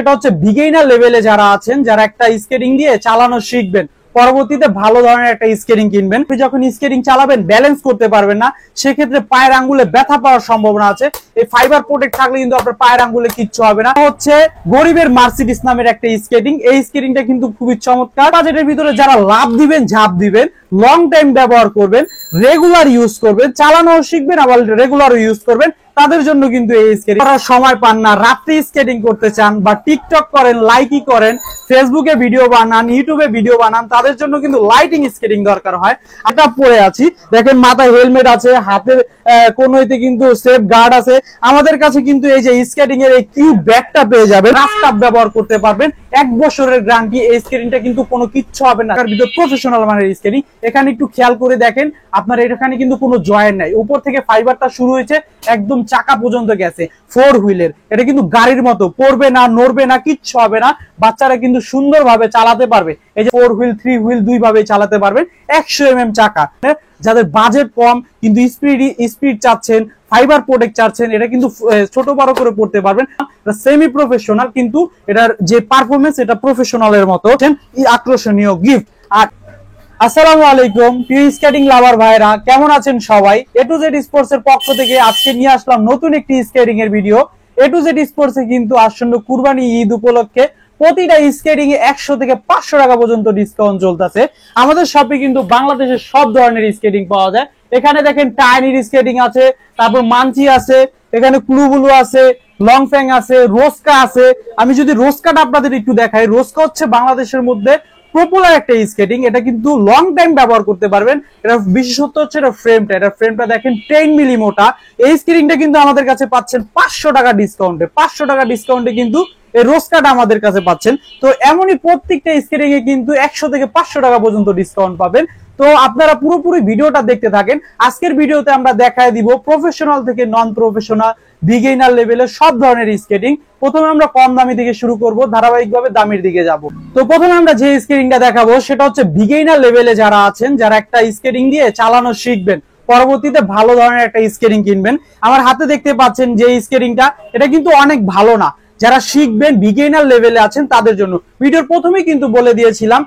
এটা হচ্ছে বিগিনার লেভেলে যারা আছেন, যারা একটা স্কেটিং দিয়ে চালানো শিখবেন, পরবর্তীতে ভালো ধরনের একটা স্কেটিং কিনবেন। যখন স্কেটিং চালাবেন ব্যালেন্স করতে পারবেন না, সেক্ষেত্রে পায়ের আঙ্গুলে ব্যথা পাওয়ার সম্ভাবনা আছে। এই ফাইবার প্রোটেক্ট থাকলে কিন্তু আপনার পায়ের আঙ্গুলে কিচ্ছু হবে না। হচ্ছে গরিবের মার্সিডিস নামের একটা স্কেটিং। এই স্কেটিংটা কিন্তু খুবই চমৎকার। বাজেটের ভিতরে যারা লাভ দিবেন, ঝাঁপ দিবেন, লং টাইম ব্যবহার করবেন, রেগুলার ইউজ করবেন, চালানো শিখবেন, আবার রেগুলার ইউজ করবেন, তাদের জন্য কিন্তু এই স্কেটিং। যারা সময় পান না, রাত্রি স্কেটিং করতে চান, বা টিকটক করেন, লাইকি করেন, ফেসবুকে ভিডিও বানান, ইউটিউবে ভিডিও বানান, তাদের জন্য কিন্তু লাইটিং স্কেটিং দরকার হয়। এটা পরে আছি, দেখেন মাথায় হেলমেট আছে, হাতের কোনোতে কিন্তু সেফ গার্ড আছে। আমাদের কাছে কিন্তু এই যে স্কেটিং এর এই কিউব ব্যাগটা পেয়ে যাবেন, রাস্তাপ ব্যবহার করতে পারবেন, 1 বছরের গ্যারান্টি। এই স্কেটিংটা কিন্তু কোনো কিচ্ছু হবে না, ভিতর প্রফেশনাল মানের স্কেটিং। এখানে একটু খেয়াল করে দেখেন, আপনার এখানে কিন্তু কোনো জয়েন্ট নাই, উপর থেকে ফাইবারটা শুরু হয়েছে, একদম চাকা পর্যন্ত গেছে। 4 হুইলের, এটা কিন্তু গাড়ির মতো পড়বে না, নড়বে না, কিচ্ছু হবে না। বাচ্চারা কিন্তু সুন্দরভাবে চালাতে পারবে। এই যে 4 হুইল 3 হুইল দুই ভাবে চালাতে পারবেন। 100 mm চাকা। যাদের বাজেট কম কিন্তু স্পিড চাচ্ছেন, ফাইবার প্রোটেক্ট চাচ্ছেন, এটা কিন্তু ছোট বড় করে পড়তে পারবেন। সেমি প্রফেশনাল, কিন্তু এটার যে পারফরমেন্স এটা প্রফেশনালের মতো। আকর্ষণীয় গিফট। আর আসসালামু আলাইকুম প্রিয় স্কেটিং লাভার ভাইরা, কেমন আছেন সবাই? এ টু জেড স্পোর্টস এর পক্ষ থেকে আজকে নিয়ে আসলাম নতুন একটি স্কেটিং এর video. A to Z sports এ কিন্তু আসন্ন কুরবানি ঈদ উপলক্ষে প্রতিটা স্কেটিং এ 100 থেকে 500 টাকা পর্যন্ত ডিসকাউন্ট চলতেছে। আমাদের শপে কিন্তু বাংলাদেশের সব ধরনের স্কেটিং পাওয়া যায়। এখানে দেখেন টাইনির স্কেটিং আছে, তারপর মানচি আছে, এখানে ক্লুবুলু আছে, লং ফ্যাং আছে, রোস্কা আছে। আমি যদি রোস্কাটা আপনাদের একটু দেখাই, রোস্কা হচ্ছে বাংলাদেশের মধ্যে পপুলার একটা স্কেটিং। এটা কিন্তু লং টাইম ব্যবহার করতে পারবেন। এটা বিশেষত্ব হচ্ছে এটা ফ্রেমটা। এটা ফ্রেমটা দেখেন 10 মিলি মোটা। এই স্কেটিংটা কিন্তু আমাদের কাছে পাচ্ছেন 500 টাকা ডিসকাউন্টে। 500 টাকা ডিসকাউন্টে কিন্তু এই রোস্কাটা আমাদের কাছে পাচ্ছেন। তো এমনই প্রত্যেকটা স্কেটিং এ কিন্তু 100 থেকে 500 টাকা পর্যন্ত ডিসকাউন্ট পাবেন। তো আপনারা পুরোপুরি ভিডিওটা দেখতে থাকেন। আজকের ভিডিওতে আমরা দেখায় দিব প্রফেশনাল থেকে নন প্রফেশনাল, বিগিনার লেভেলের সব ধরনের স্কেটিং। প্রথমে আমরা কম দামি থেকে শুরু করব, ধারাবাহিকভাবে দামের দিকে যাব। তো প্রথমে আমরা যে স্কেটিংটা দেখাবো সেটা হচ্ছে বিগিনার লেভেলে যারা আছেন, যারা একটা স্কেটিং দিয়ে চালানো শিখবেন, পরবর্তীতে ভালো ধরনের একটা স্কেটিং কিনবেন। আমার হাতে দেখতে পাচ্ছেন যে স্কেটিংটা, এটা কিন্তু অনেক ভালো না। যারা শিখবেন, বিগিনার লেভেলে আছেন, তাদের জন্য। ভিডিওর প্রথমেই কিন্তু বলে দিয়েছিলাম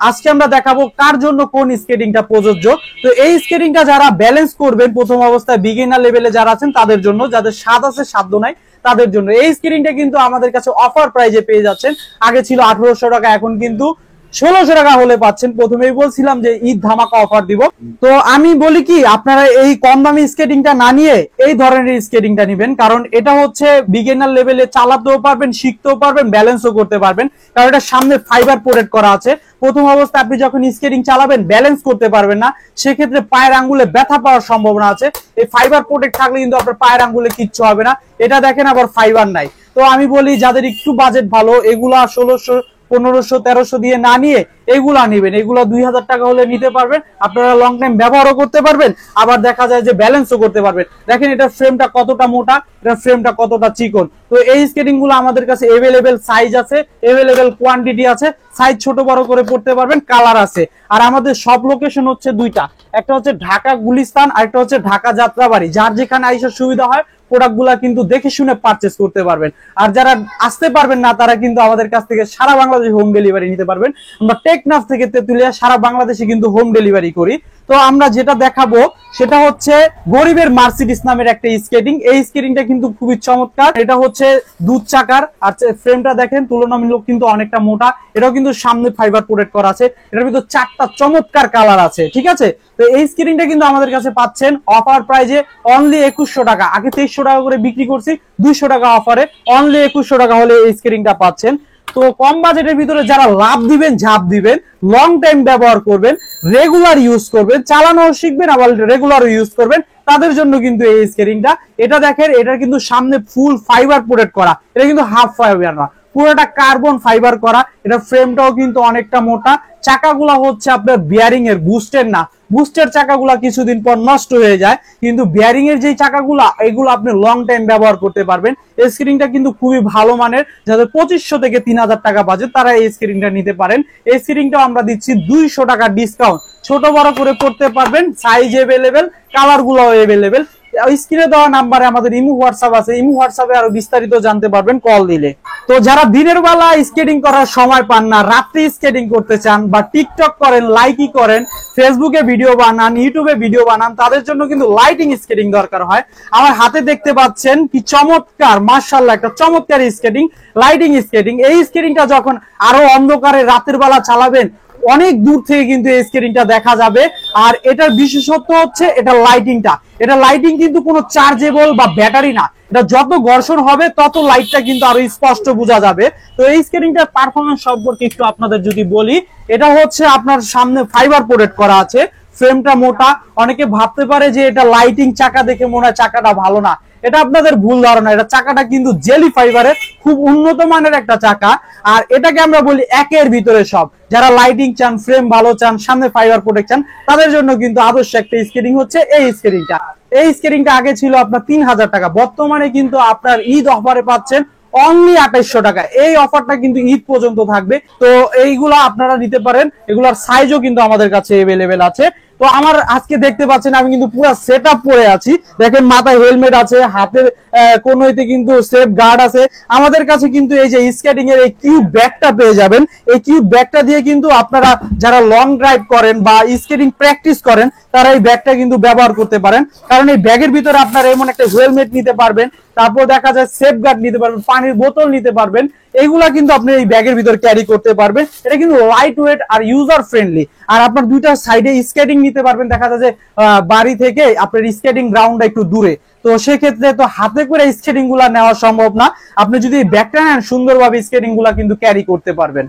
আজকে আমরা দেখাবো কার জন্য কোন স্কেটিংটা প্রযোজ্য। তো এই স্কেটিংটা যারা ব্যালেন্স করবেন প্রথম অবস্থায়, বিগিনার লেভেলে যারা আছেন তাদের জন্য, যাদের স্বাদ আছে সাধ্য নাই তাদের জন্য। এই স্কেটিংটা কিন্তু আমাদের কাছে অফার প্রাইজে পেয়ে যাচ্ছেন। আগে ছিল 1800 টাকা, এখন কিন্তু 1600 টাকা হলে পাচ্ছেন। প্রথমেই বলছিলাম যে ঈদ ধামাকা অফার দিব। তো আমি বলি কি, আপনারা এই কম দামি স্কেটিংটা না নিয়ে এই ধরনের স্কেটিংটা নেবেন, কারণ এটা হচ্ছে বিগিনার লেভেলে চালাতেও পারবেন, শিখতেও পারবেন, ব্যালেন্সও করতে পারবেন। কারণ এটা সামনে ফাইবার প্রোটেক্ট করা আছে। প্রথম অবস্থায় আপনি যখন স্কেটিং চালাবেন ব্যালেন্স করতে পারবেন না, সেক্ষেত্রে পায়ের আঙ্গুলে ব্যথা পাওয়ার সম্ভাবনা আছে। এই ফাইবার প্রোটেক্ট থাকলে কিন্তু আপনার পায়ের আঙ্গুলে কিচ্ছু হবে না। এটা দেখেন আবার ফাইবার নাই। তো আমি বলি যাদের একটু বাজেট ভালো, এগুলা 1600 1500 1300 দিয়ে না নিয়ে এগুলা নেবেন। এগুলা 2000 টাকা হলে নিতে পারবেন। আপনারা লং টাইম ব্যবহারও করতে পারবেন, আবার দেখা যায় যে ব্যালেন্সও করতে পারবেন। দেখেন এটা ফ্রেমটা কতটা মোটা, এটা ফ্রেমটা কতটা চিকন। তো এই স্কেটিং গুলো আমাদের কাছে এভেলেবেল সাইজ আছে, এভেলেবেল কোয়ান্টিটি আছে। সাইজ ছোট বড় করে পড়তে পারবেন, কালার আছে। আর আমাদের সব লোকেশন হচ্ছে দুইটা, একটা হচ্ছে ঢাকা গুলিস্তান, আর একটা হচ্ছে ঢাকা যাত্রাবাড়ি। যার যেখানে আইসার সুবিধা হয় প্রোডাক্ট গুলা কিন্তু দেখে শুনে পারচেস করতে পারবেন। আর যারা আসতে পারবেন না, তারা কিন্তু আমাদের কাছ থেকে সারা বাংলাদেশে হোম ডেলিভারি নিতে পারবেন। আমরা টেকনাফ থেকে তেতুলিয়া সারা বাংলাদেশে কিন্তু হোম ডেলিভারি করি। তো আমরা যেটা দেখাবো সেটা হচ্ছে গরিবের মার্সিডিস নামের একটা স্কেটিং। এই স্কেটিংটা কিন্তু খুবই চমৎকার। এটা হচ্ছে দুধ চাকার, আর ফ্রেমটা দেখেন তুলনামূলক কিন্তু অনেকটা মোটা। এটাও কিন্তু সামনে ফাইবার প্রোটেক্ট করা আছে। এটার ভিতর 4টা চমৎকার কালার আছে, ঠিক আছে। তো এই স্কেটিংটা কিন্তু আমাদের কাছে পাচ্ছেন অফার প্রাইজে অনলি 2100 টাকা। আগে 2300 টাকা করে বিক্রি করছি, 200 টাকা অফারে অনলি 2100 টাকা হলে এই স্কেটিংটা পাচ্ছেন। তো কম বাজেটের ভিতরে যারা লাভ দিবেন, ঝাঁপ দিবেন, লং টাইম ব্যবহার করবেন, রেগুলার ইউজ করবেন, চালানো শিখবেন, আবার রেগুলার ইউজ করবেন, তাদের জন্য কিন্তু এই স্কেটিংটা। এটা দেখেন, এটা কিন্তু সামনে ফুল ফাইবার প্রোটেক্ট করা, এটা কিন্তু হাফ ফাইবার না, পুরোটা কার্বন ফাইবার করা। এটা ফ্রেমটাও কিন্তু অনেকটা মোটা। চাকাগুলা হচ্ছে আপনার বিয়ারিং এর, বুস্টের না। বুস্টের চাকাগুলা কিছুদিন পর নষ্ট হয়ে যায়, কিন্তু বিয়ারিং এর যে চাকাগুলা, এগুলো আপনি লং টাইম ব্যবহার করতে পারবেন। এই স্কেটিংটা কিন্তু খুবই ভালো মানের। যাদের 2500 থেকে 3000 টাকা বাজেট, তারা এই স্কেটিংটা নিতে পারেন। এই স্কেটিংটাও আমরা দিচ্ছি 200 টাকা ডিসকাউন্ট। ছোট বড় করে পড়তে পারবেন, সাইজ এভেলেবেল, কালার গুলাও এভেলেবেল। স্ক্রিনে দেওয়া নাম্বারে আমাদের ইমো হোয়াটসঅ্যাপ আছে, ইমো হোয়াটসঅ্যাপে আরো বিস্তারিত জানতে পারবেন কল দিলে। তো যারা দিনের বেলা স্কেটিং করার সময় পান না, রাত্রে স্কেটিং করতে চান বা টিকটক করেন, লাইকি করেন, ফেসবুকে ভিডিও বানান, ইউটিউবে ভিডিও বানান, তাদের জন্য কিন্তু লাইটিং স্কেটিং দরকার হয়। আমার হাতে দেখতে পাচ্ছেন কি চমৎকার, মাশাআল্লাহ একটা চমৎকার স্কেটিং, লাইটিং স্কেটিং। এই স্কেটিংটা যখন আরো অন্ধকারে রাতের বেলা চালাবেন, অনেক দূর থেকে কিন্তু এই স্কেটিংটা দেখা যাবে। আর এটার বিশেষত্ব হচ্ছে এটা লাইটিংটা, এটা লাইটিং কিন্তু কোনো চার্জেবল বা ব্যাটারি না, এটা যত ঘর্ষণ হবে তত লাইটটা কিন্তু আরো স্পষ্ট বোঝা যাবে। তো এই স্কেটিংটার পারফরমেন্স সম্পর্কে একটু আপনাদের যদি বলি, এটা হচ্ছে আপনার সামনে ফাইবার প্রোটেক্ট করা আছে, ফ্রেমটা মোটা। অনেকে ভাবতে পারে যে এটা লাইটিং চাকা দেখে মনে হয় চাকাটা ভালো না, এটা আপনাদের ভুল ধারণা। এটা চাকাটা কিন্তু জেলি ফাইবারের খুব উন্নত মানের একটা চাকা। আর এটাকে আমরা বলি একের ভিতরে সব। যারা লাইটিং চান, ফ্রেম ভালো চান, সামনে ফাইবার প্রোটেক্ট চান, তাদের জন্য কিন্তু আদর্শ একটা স্কেটিং হচ্ছে এই স্কেটিংটা। এই স্কেটিংটা আগে ছিল আপনার 3000 টাকা, বর্তমানে কিন্তু আপনার ঈদ অফারে পাচ্ছেন অনলি 2800 টাকা। এই অফারটা কিন্তু ঈদ পর্যন্ত থাকবে। তো এইগুলা আপনারা নিতে পারেন, এগুলার সাইজও কিন্তু আমাদের কাছে अवेलेबल আছে। তো আমার আজকে দেখতে পাচ্ছেন আমি কিন্তু পুরো সেটআপ পরে আছি, দেখেন মাথায় হেলমেট আছে, হাতের কোনোতে কিন্তু সেফ গার্ড আছে। আমাদের কাছে কিন্তু এই যে স্কেটিং এর এই কিউব ব্যাগটা পেয়ে যাবেন। এই কিউব ব্যাগটা দিয়ে কিন্তু আপনারা যারা লং ড্রাইভ করেন বা স্কেটিং প্র্যাকটিস করেন, তারা এই ব্যাগটা কিন্তু ব্যবহার করতে পারেন। কারণ এই ব্যাগের ভিতরে আপনারা এমন একটা হেলমেট নিতে পারবেন, তারপর দেখা যায় সেফ গার্ড নিতে পারবেন, পানির বোতল নিতে পারবেন, এইগুলা কিন্তু আপনি এই ব্যাগের ভিতর ক্যারি করতে পারবেন। এটা কিন্তু লাইট ওয়েট আর ইউজার ফ্রেন্ডলি। আর আপনার দুইটা সাইডে স্কেটিং নিতে পারবেন, দেখা যায় যে বাড়ি থেকে আপনার স্কেটিং গ্রাউন্ডটা একটু দূরে, তো সেক্ষেত্রে তো হাতে করে স্কেটিং গুলা নেওয়া সম্ভব না। আপনি যদি ব্যাগটা নেন, সুন্দরভাবে স্কেটিং গুলা কিন্তু ক্যারি করতে পারবেন।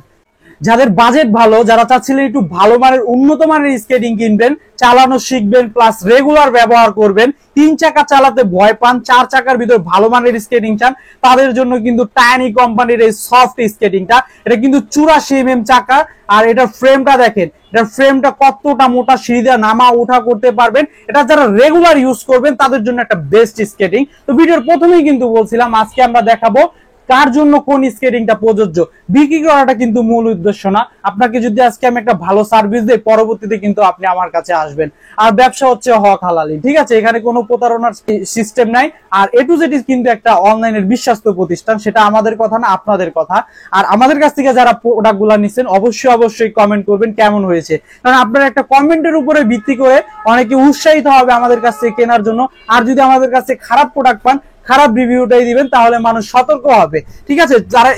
যাদের বাজেট ভালো, যারা চাচ্ছিলেন একটু ভালো মানের উন্নত মানের স্কেটিং কিনবেন, চালানো শিখবেন, প্লাস রেগুলার ব্যবহার করবেন, 3 চাকা চালাতে ভয় পান, 4 চাকার ভিতর ভালো মানের স্কেটিং চান, তাদের জন্য কিন্তু টাইনি কোম্পানির এই সফট স্কেটিংটা। এটা কিন্তু 84 mm চাকা। আর এটার ফ্রেমটা দেখেন, এটার ফ্রেমটা কতটা মোটা, সিঁড়ি নামা ওঠা করতে পারবেন। এটা যারা রেগুলার ইউজ করবেন তাদের জন্য একটা বেস্ট স্কেটিং। তো ভিডিওর প্রথমেই কিন্তু বলছিলাম আজকে আমরা দেখাবো কার জন্য কোন স্কেটিংটা প্রযোজ্য। বিক্রি করাটা কিন্তু মূল উদ্দেশ্য না। আপনাকে যদি আজকে আমি একটা ভালো সার্ভিস দেই, পরবর্তীতে কিন্তু আপনি আমার কাছে আসবেন। আর ব্যবসা হচ্ছে হক হালালি, ঠিক আছে, এখানে কোনো প্রতারণার সিস্টেম নাই। আর এ টু জেড কিন্তু একটা অনলাইনের বিশ্বস্ত প্রতিষ্ঠান, সেটা আমাদের কথা না, আপনাদের কথা। আর আমাদের কাছ থেকে যারা প্রোডাক্ট গুলা নিচ্ছেন, অবশ্যই কমেন্ট করবেন কেমন হয়েছে, কারণ আপনার একটা কমেন্টের উপরে ভিত্তি করে অনেকে উৎসাহিত হবে আমাদের কাছ থেকে কেনার জন্য। আর যদি আমাদের কাছে খারাপ প্রোডাক্ট পান, খারাপ রিভিউটাই দিবেন, তাহলে মানুষ সতর্ক হবে, ঠিক আছে।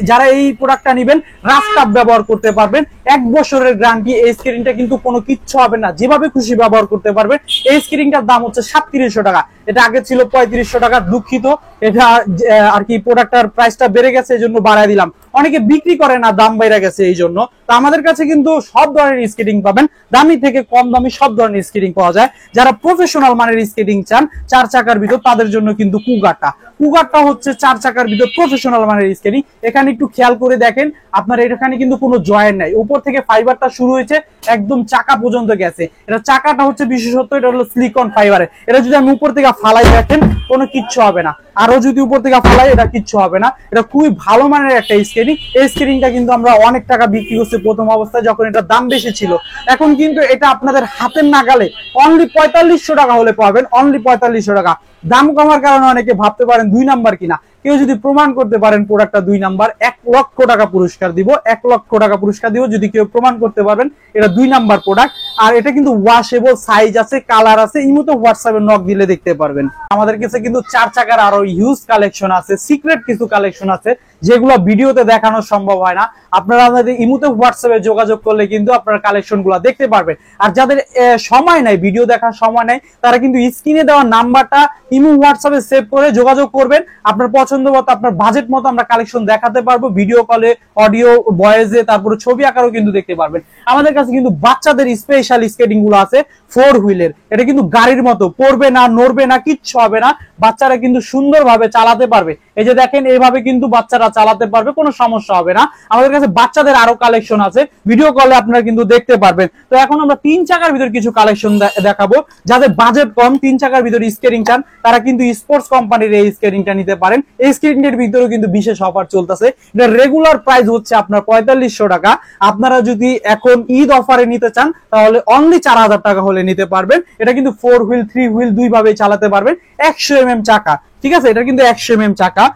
যারা এই প্রোডাক্টটা নিবেন, রাফ কাপ ব্যবহার করতে পারবেন, 1 বছরের গ্যারান্টি। এই স্ক্রিনটা কিন্তু কোনো কিচ্ছু হবে না, যেভাবে খুশি ব্যবহার করতে পারবেন। এই স্ক্রিনটার দাম হচ্ছে 3700 টাকা, এটা আগে ছিল 3500 টাকা। দুঃখিত, এটা আর কি প্রোডাক্টটার প্রাইসটা বেড়ে গেছে, এই জন্য বাড়ায় দিলাম। অনেকে বিক্রি করে না, দাম বেড়ে গেছে এই জন্য। তো আমাদের কাছে কিন্তু সব ধরনের স্কেটিং পাবেন, দামি থেকে কম দামি সব ধরনের স্কেটিং পাওয়া যায়। যারা প্রফেশনাল মানের স্কেটিং চান 4 চাকার ভিতর, তাদের জন্য কিন্তু কুগারটা হচ্ছে 4 চাকার ভিতর প্রফেশনাল মানের স্কেটিং। এখানে একটু খেয়াল করে দেখেন, আপনার এখানে কিন্তু কোনো জয়েন্ট নাই, উপর থেকে ফাইবারটা শুরু হয়েছে একদম চাকা পর্যন্ত গেছে। এটা চাকাটা হচ্ছে বিশেষত্ব, এটা হলো সিলিকন ফাইবারের। এটা যদি আমি উপর থেকে ফালাই দেখেন, কোনো কিচ্ছু হবে না। আরো যদি উপর থেকে ফালাই, এটা কিচ্ছু হবে না। এটা খুবই ভালো মানের একটা স্কেটিং। এই স্কেটিংটা কিন্তু আমরা অনেক টাকা বিক্রি করছি প্রথম অবস্থায়, যখন এটা দাম বেশি ছিল। এখন কিন্তু এটা আপনাদের হাতের নাগালে অনলি 4500 টাকা হলে পাবেন, অনলি 4500 টাকা। দাম কমার কারণে অনেকে ভাবতে পারেন 2 নাম্বার কিনা। কেউ যদি প্রমাণ করতে পারেন প্রোডাক্টটা 2 নাম্বার, 1 লক্ষ টাকা পুরস্কার দিব, 1 লক্ষ টাকা পুরস্কার দিব যদি কেউ প্রমাণ করতে পারবেন এটা 2 নাম্বার প্রোডাক্ট। আর এটা কিন্তু ওয়াশেবল, সাইজ আছে, কালার আছে, ইমোতে হোয়াটসঅ্যাপে নক দিলে দেখতে পারবেন। আমাদের কাছে কিন্তু 4 চাকার আরো হিউজ কালেকশন আছে, সিক্রেট কিছু কালেকশন আছে যেগুলো ভিডিওতে দেখানো সম্ভব হয় না। আপনারা আমাদের ইমোতে হোয়াটসঅ্যাপে যোগাযোগ করলে কিন্তু আপনারা কালেকশন গুলো দেখতে পারবেন। আর যাদের সময় নাই, ভিডিও দেখার সময় নাই, তারা কিন্তু স্ক্রিনে দেওয়া নাম্বারটা ইমো হোয়াটসঅ্যাপে সেভ করে যোগাযোগ করবেন। আপনার পছন্দ মতো, আপনার বাজেট মতো আমরা কালেকশন দেখাতে পারবো, ভিডিও কলে, অডিও ভয়েসে, তারপরে ছবি আকারও কিন্তু দেখতে পারবেন। আমাদের কাছে কিন্তু বাচ্চাদের স্পেশাল স্কেটিং গুলো আছে 4 হুইলের। এটা কিন্তু গাড়ির মতো, পড়বে না, নড়বে না, কিচ্ছু হবে না, বাচ্চারা কিন্তু সুন্দরভাবে চালাতে পারবে। এই যে দেখেন, এইভাবে কিন্তু বাচ্চারা তারা চালাতে পারবে, কোনো সমস্যা হবে না। আমাদের কাছে বাচ্চাদের আরো কালেকশন আছে, ভিডিও কলে আপনারা কিন্তু দেখতে পারবেন। তো এখন আমরা 3 চাকার ভিতর কিছু কালেকশন দেখাবো। যাদের বাজেট কম, 3 চাকার ভিতর স্কেটিং চান, তারা কিন্তু স্পোর্টস কোম্পানির এই স্কেটিংটা নিতে পারেন। এই স্কেটিংয়ের ভিতরেও কিন্তু বিশেষ অফার চলতেছে। এটা রেগুলার প্রাইস হচ্ছে আপনার 4500 টাকা। আপনারা যদি এখন ঈদ অফারে নিতে চান তাহলে অনলি 4000 টাকা হলে নিতে পারবেন। এটা কিন্তু 4 হুইল 3 হুইল দুই ভাবে চালাতে পারবেন। 100 mm চাকা, ঠিক আছে, এটা কিন্তু 100 mm চাকা।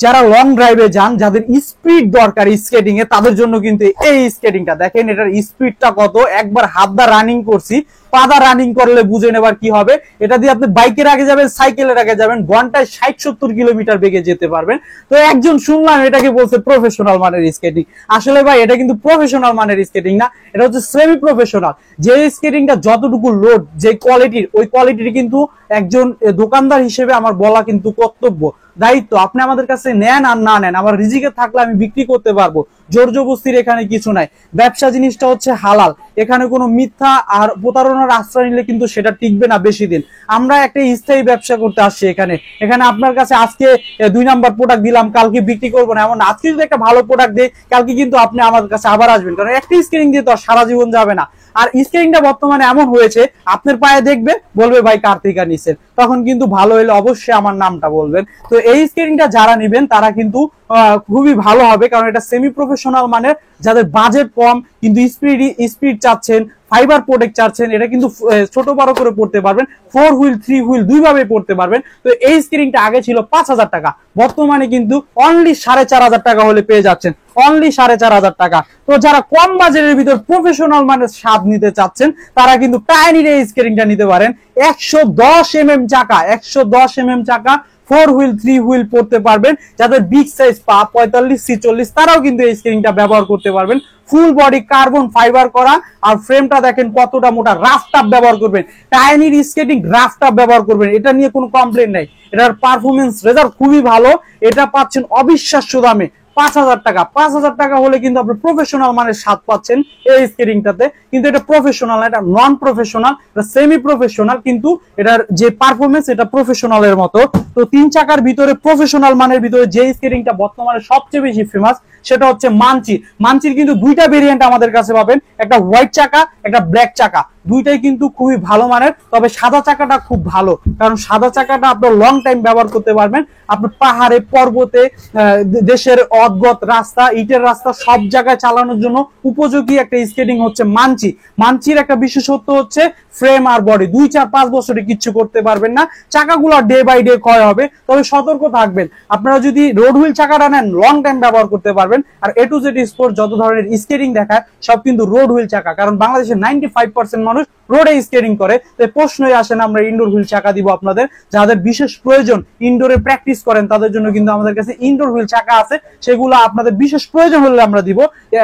যারা লং ড্রাইভে যান, যাদের স্পিড দরকার স্কেটিং এ, তাদের জন্য কিন্তু এই স্কেটিংটা দেখেন, এটার স্পিডটা কত। একবার হাত দা রানিং করছি, পা দা রানিং করলে বুঝে নেবার কি হবে। এটা দিয়ে আপনি বাইকের আগে যাবেন, সাইকেলের আগে যাবেন, ঘন্টায় 60-70 কিলোমিটার বেগে যেতে পারবেন। তো একজন শুনলাম এটাকে বলছে প্রফেশনাল মানের স্কেটিং। আসলে ভাই এটা কিন্তু প্রফেশনাল মানের স্কেটিং না, এটা হচ্ছে সেমি প্রফেশনাল। যে স্কেটিংটা যতটুকু লোড, যে কোয়ালিটির, ওই কোয়ালিটির কিন্তু একজন দোকানদার হিসেবে আমার বলা কিন্তু কর্তব্য, দায়িত্ব। আপনি আমাদের কাছে নেন আর না নেন, আমার রিজিকে থাকলে আমি বিক্রি করতে পারবো। জোর জবরদস্তির এখানে কিছু নাই। ব্যবসা জিনিসটা হচ্ছে হালাল, এখানে কোনো মিথ্যা আর প্রতারণার আশ্রয় নিলে কিন্তু সেটা টিকবে না বেশি দিন। আমরা একটা স্থায়ী ব্যবসা করতে আসছি এখানে। এখানে আপনার কাছে আজকে 2 নাম্বার প্রোডাক্ট দিলাম, কালকে বিক্রি করবো না এমন। আজকে যদি একটা ভালো প্রোডাক্ট দেয়, কালকে কিন্তু আপনি আমাদের কাছে আবার আসবেন, কারণ একটা স্কেটিং দিয়ে তো সারা জীবন যাবে না। আর স্কেটিংটা বর্তমানে এমন হয়েছে, আপনার পায়ে দেখবে, বলবে ভাই কার্তিকা নিছেন, তখন কিন্তু ভালো হলে অবশ্যই আমার নামটা বলবেন। তো এই স্কেটিংটা যারা নিবেন তারা কিন্তু খুবই ভালো হবে, কারণ এটা সেমি প্রফেশনাল মানের। যাদের বাজেট কম কিন্তু স্পিড চাচ্ছেন, ফাইবার প্রোটেক্ট চাচ্ছেন, এটা কিন্তু ছোট বড় করে পড়তে পারবেন। 4 হুইল 3 হুইল দুই ভাবে পড়তে পারবেন। তো এই স্কেটিংটা আগে ছিল 5000 টাকা, বর্তমানে কিন্তু অনলি 4500 টাকা হলে পেয়ে যাচ্ছেন, অনলি 4500 টাকা। তো যারা কম বাজেটের ভিতর প্রফেশনাল মানের স্বাদ নিতে চাচ্ছেন, তারা কিন্তু টাইনির এই স্কেটিংটা নিতে পারেন। 110 mm চাকা, 110 mm চাকা, 4 হুইল 3 হুইল পড়তে পারবেন। যাদের বিগ সাইজ পা 45-46, তারাও কিন্তু এই স্কেটিংটা ব্যবহার করতে পারবেন। ফুল বডি কার্বন ফাইবার করা, আর ফ্রেমটা দেখেন কতটা মোটা। রাফ টাপ ব্যবহার করবেন, টাইনির স্কেটিং রাফ টাপ ব্যবহার করবেন, এটা নিয়ে কোনো কমপ্লেন নাই। এটার পারফরমেন্স রেজাল্ট খুবই ভালো। এটা পাচ্ছেন অবিশ্বাস্য দামে 5000 টাকা। 5000 টাকা হলে কিন্তু আপনি প্রফেশনাল মানের স্বাদ পাচ্ছেন এই স্কেটিংটাতে। কিন্তু এটা প্রফেশনাল না, এটা নন প্রফেশনাল, এটা সেমি প্রফেশনাল, কিন্তু এটার যে পারফরমেন্স এটা প্রফেশনালের মতো। তো 3 চাকার ভিতরে প্রফেশনাল মানের ভিতরে যে স্কেটিংটা বর্তমানে সবচেয়ে বেশি ফেমাস, সেটা হচ্ছে মানচি। মানচির কিন্তু 2টা ভেরিয়েন্ট আমাদের কাছে পাবেন, একটা হোয়াইট চাকা, একটা ব্ল্যাক চাকা। দুইটাই কিন্তু খুবই ভালো মানের, তবে সাদা চাকাটা খুব ভালো, কারণ সাদা চাকাটা আপনার লং টাইম ব্যবহার করতে পারবেন। আপনার পাহাড়ে, পর্বতে, দেশের অদ্ভুত রাস্তা, ইটের রাস্তা, সব জায়গায় চালানোর জন্য উপযোগী একটা স্কেটিং হচ্ছে মানচি। মানচির একটা বিশেষত্ব হচ্ছে ফ্রেম আর বডি 2-4-5 বছরে কিচ্ছু করতে পারবেন না। চাকাগুলো ডে বাই ডে ক্ষয় হবে, তবে সতর্ক থাকবেন। আপনারা যদি রোড হুইল চাকাটা নেন, লং টাইম ব্যবহার করতে পারবেন। আর A to Z স্পোর্ট যত ধরনের স্কেটিং দেখায় সব কিন্তু রোড হুইল চাকা, কারণ বাংলাদেশের 95% মানুষ রোডে স্কেটিং করে। তো প্রশ্নই আসে না আমরা ইনডোর হুইল চাকা দিব আপনাদের। যাদের বিশেষ প্রয়োজন, ইনডোরে প্র্যাকটিস করেন, তাদের জন্য কিন্তু আমাদের কাছে ইনডোর হুইল চাকা আছে, সেগুলো আপনাদের বিশেষ প্রয়োজন হলে আমরা দিব।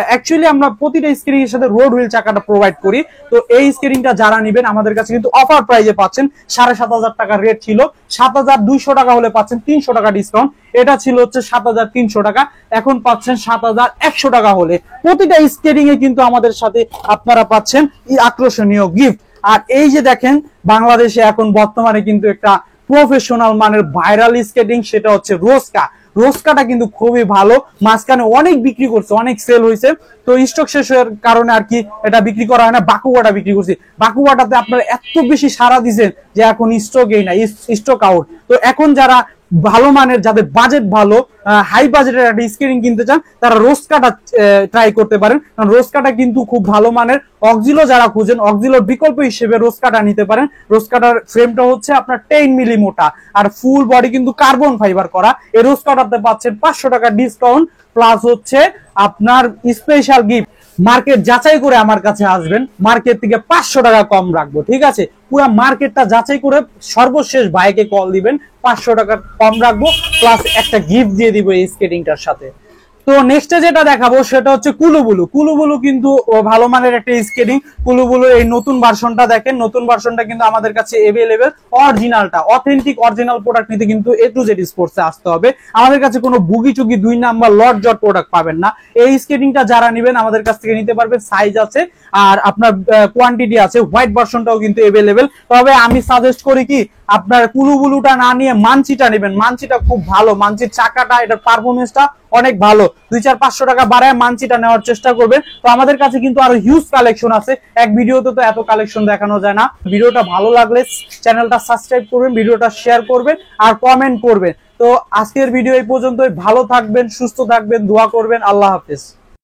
অ্যাকচুয়ালি আমরা প্রতিটা স্কেটিং এর সাথে রোড হুইল চাকাটা প্রোভাইড করি। তো এই স্কেটিংটা যারা নেবেন আমাদের কাছে কিন্তু অফার প্রাইজে পাচ্ছেন। 7500 টাকা রেট ছিল, 7200 টাকা হলে পাচ্ছেন 300 টাকা ডিসকাউন্ট। এটা ছিল হচ্ছে 7300 টাকা, এখন পাচ্ছেন 7100 টাকা হলে। প্রতিটা স্কেটিং এ কিন্তু আমাদের সাথে আপনারা পাচ্ছেন আকর্ষণীয় গিফট। আর এই যে দেখেন, বাংলাদেশে এখন বর্তমানে কিন্তু একটা প্রফেশনাল মানের ভাইরাল স্কেটিং, সেটা হচ্ছে রোস্কা। রোস্কাটা কিন্তু খুবই ভালো, মাঝখানে অনেক বিক্রি করছে, অনেক সেল হয়েছে। তো স্টক শেষের কারণে আর কি এটা বিক্রি করা হয় না। বাকুয়াটা বিক্রি করছি, বাকুয়াটাতে আপনারা এত বেশি সারা দিচ্ছেন যে এখন স্টকেই না, স্টক আউট। তো এখন যারা ভালো মানের, যাদের বাজেট ভালো, হাই বাজেটের একটা স্কেটিং কিনতে চান, তারা রোস্কাটা ট্রাই করতে পারেন, কারণ রোস্কাটা কিন্তু খুব ভালো মানের। অক্সিলো যারা খুঁজেন, অক্সিলোর বিকল্প হিসেবে রোস্কাটা নিতে পারেন। রোস্কাটার ফ্রেমটা হচ্ছে আপনার 10 মিলি মোটা, আর ফুল বডি কিন্তু কার্বন ফাইবার করা। এই রোস্কাটাতে পাচ্ছেন 500 টাকা ডিসকাউন্ট, প্লাস হচ্ছে আপনার স্পেশাল গিফট। মার্কেট যাচাই করে আমার কাছে আসবেন, মার্কেট থেকে 500 টাকা কম রাখবো, ঠিক আছে? পুরো মার্কেটটা যাচাই করে সর্বশেষ ভাইকে কল দিবেন, 500 টাকা কম রাখবো, প্লাস একটা গিফট দিয়ে দিব এই স্কেটিংটার সাথে। তো নেক্সটে যেটা দেখাবো সেটা হচ্ছে কুলুবুলু। কুলুবুলু কিন্তু ভালো মানের একটা স্কেটিং। কুলুবুলু এই নতুন ভার্সনটা দেখেন, নতুন ভার্সনটা কিন্তু আমাদের কাছে अवेलेबल। অরিজিনালটা, অথেন্টিক অরিজিনাল প্রোডাক্ট নিতে কিন্তু A to Z স্পোর্টসে আসতে হবে। আমাদের কাছে কোনো বুগি চুগি 2 নাম্বার লট জট প্রোডাক্ট পাবেন না। এই স্কেটিংটা যারা নেবেন আমাদের কাছ থেকে নিতে পারবেন, সাইজ আছে আর আপনার কোয়ান্টিটি আছে। হোয়াইট ভার্সনটাও কিন্তু अवेलेबल। তবে আমি সাজেস্ট করি কি, আপনার কুলুবুলুটা না নিয়ে মানচিটা নেবেন। মানচিটা খুব ভালো, মানচির চাকাটা, এটার পারফরমেন্সটা অনেক ভালো। 2-4-500 টাকা বাড়ায় মানচিটা নেওয়ার চেষ্টা করবেন। তো আমাদের কাছে কিন্তু আরো হিউজ কালেকশন আছে, এক ভিডিওতে তো এত কালেকশন দেখানো যায় না। ভিডিওটা ভালো লাগলে চ্যানেলটা সাবস্ক্রাইব করবেন, ভিডিওটা শেয়ার করবেন আর কমেন্ট করবেন। তো আজকের ভিডিও এই পর্যন্তই। ভালো থাকবেন, সুস্থ থাকবেন, দোয়া করবেন। আল্লাহ হাফেজ।